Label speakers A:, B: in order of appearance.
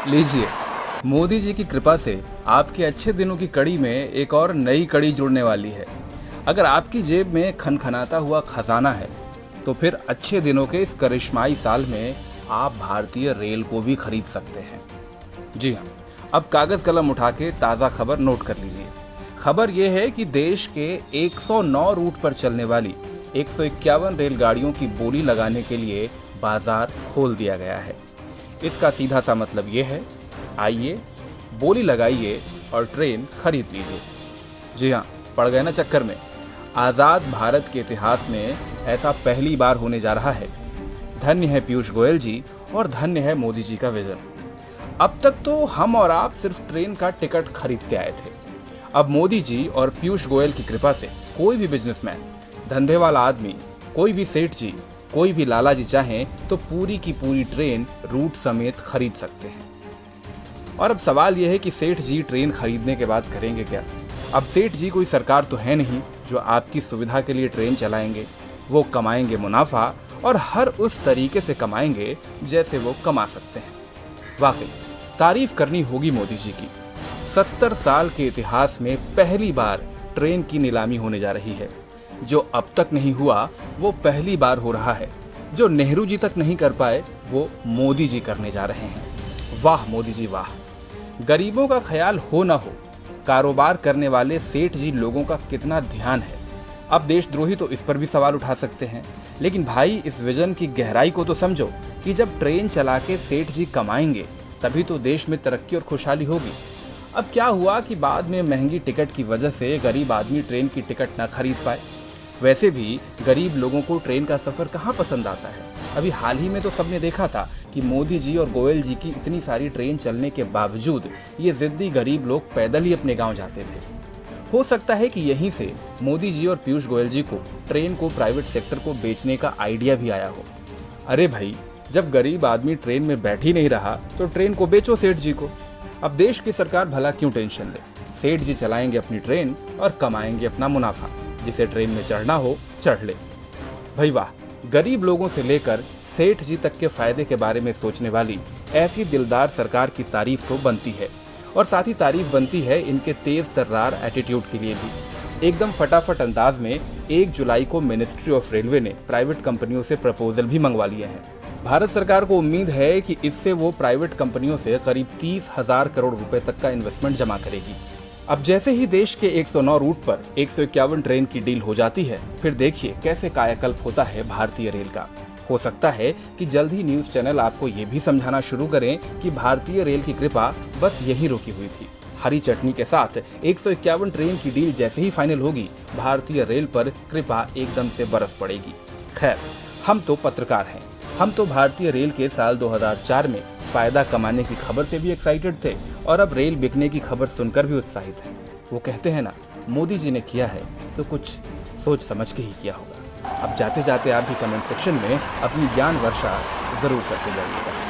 A: लीजिए, मोदी जी की कृपा से आपके अच्छे दिनों की कड़ी में एक और नई कड़ी जुड़ने वाली है। अगर आपकी जेब में खनखनाता हुआ खजाना है, तो फिर अच्छे दिनों के इस करिश्माई साल में आप भारतीय रेल को भी खरीद सकते हैं। जी हाँ, अब कागज कलम उठा के ताज़ा खबर नोट कर लीजिए। खबर यह है कि देश के 109 रूट पर चलने वाली 151 रेलगाड़ियों की बोली लगाने के लिए बाजार खोल दिया गया है। इसका सीधा सा मतलब ये है, आइए, बोली लगाइए और ट्रेन खरीद लीजिए। जी हाँ, पड़ गए ना चक्कर में। आज़ाद भारत के इतिहास में ऐसा पहली बार होने जा रहा है। धन्य है पीयूष गोयल जी और धन्य है मोदी जी का विजन। अब तक तो हम और आप सिर्फ ट्रेन का टिकट खरीदते आए थे। अब मोदी जी और पीयूष गोयल की कृपा से कोई भी बिजनेसमैन, धंधे वाला आदमी, कोई भी सेठ जी, कोई भी लाला जी चाहें तो पूरी की पूरी ट्रेन रूट समेत खरीद सकते हैं। और अब सवाल यह है कि सेठ जी ट्रेन खरीदने के बाद करेंगे क्या? अब सेठ जी कोई सरकार तो है नहीं जो आपकी सुविधा के लिए ट्रेन चलाएंगे। वो कमाएंगे मुनाफा, और हर उस तरीके से कमाएंगे जैसे वो कमा सकते हैं। वाकई तारीफ करनी होगी मोदी जी की। 70 साल के इतिहास में पहली बार ट्रेन की नीलामी होने जा रही है। जो अब तक नहीं हुआ वो पहली बार हो रहा है। जो नेहरू जी तक नहीं कर पाए वो मोदी जी करने जा रहे हैं। वाह मोदी जी वाह। गरीबों का ख्याल हो ना हो, कारोबार करने वाले सेठ जी लोगों का कितना ध्यान है। अब देशद्रोही तो इस पर भी सवाल उठा सकते हैं, लेकिन भाई इस विजन की गहराई को तो समझो कि जब ट्रेन चला के सेठ जी कमाएंगे तभी तो देश में तरक्की और खुशहाली होगी। अब क्या हुआ कि बाद में महंगी टिकट की वजह से गरीब आदमी ट्रेन की टिकट ना खरीद पाए। वैसे भी गरीब लोगों को ट्रेन का सफ़र कहाँ पसंद आता है। अभी हाल ही में तो सबने देखा था कि मोदी जी और गोयल जी की इतनी सारी ट्रेन चलने के बावजूद ये जिद्दी गरीब लोग पैदल ही अपने गांव जाते थे। हो सकता है कि यहीं से मोदी जी और पीयूष गोयल जी को ट्रेन को प्राइवेट सेक्टर को बेचने का आइडिया भी आया हो। अरे भाई, जब गरीब आदमी ट्रेन में बैठ ही नहीं रहा तो ट्रेन को बेचो सेठ जी को। अब देश की सरकार भला क्यों टेंशन ले। सेठ जी चलाएंगे अपनी ट्रेन और कमाएंगे अपना मुनाफा। जिसे ट्रेन में चढ़ना हो चढ़ ले। भाई वाह, गरीब लोगों से लेकर सेठ जी तक के फायदे के बारे में सोचने वाली ऐसी दिलदार सरकार की तारीफ तो बनती है। और साथ ही तारीफ बनती है इनके तेज तर्रार एटीट्यूड के लिए भी। एकदम फटाफट अंदाज में 1 जुलाई को मिनिस्ट्री ऑफ रेलवे ने प्राइवेट कंपनियों से प्रपोजल भी मंगवा लिए हैं। भारत सरकार को उम्मीद है कि इससे वो प्राइवेट कंपनियों से करीब 30,000 करोड़ रुपए तक का इन्वेस्टमेंट जमा करेगी। अब जैसे ही देश के 109 रूट पर 151 ट्रेन की डील हो जाती है, फिर देखिए कैसे कायाकल्प होता है भारतीय रेल का। हो सकता है कि जल्द ही न्यूज चैनल आपको ये भी समझाना शुरू करें कि भारतीय रेल की कृपा बस यही रुकी हुई थी। हरी चटनी के साथ 151 ट्रेन की डील जैसे ही फाइनल होगी, भारतीय रेल पर कृपा एकदम से बरस पड़ेगी। खैर, हम तो पत्रकार हैं। हम तो भारतीय रेल के साल 2004 में फायदा कमाने की खबर से भी एक्साइटेड थे और अब रेल बिकने की खबर सुनकर भी उत्साहित हैं। वो कहते हैं ना, मोदी जी ने किया है तो कुछ सोच समझ के ही किया होगा। अब जाते जाते आप भी कमेंट सेक्शन में अपनी ज्ञान वर्षा जरूर करते जाइएगा।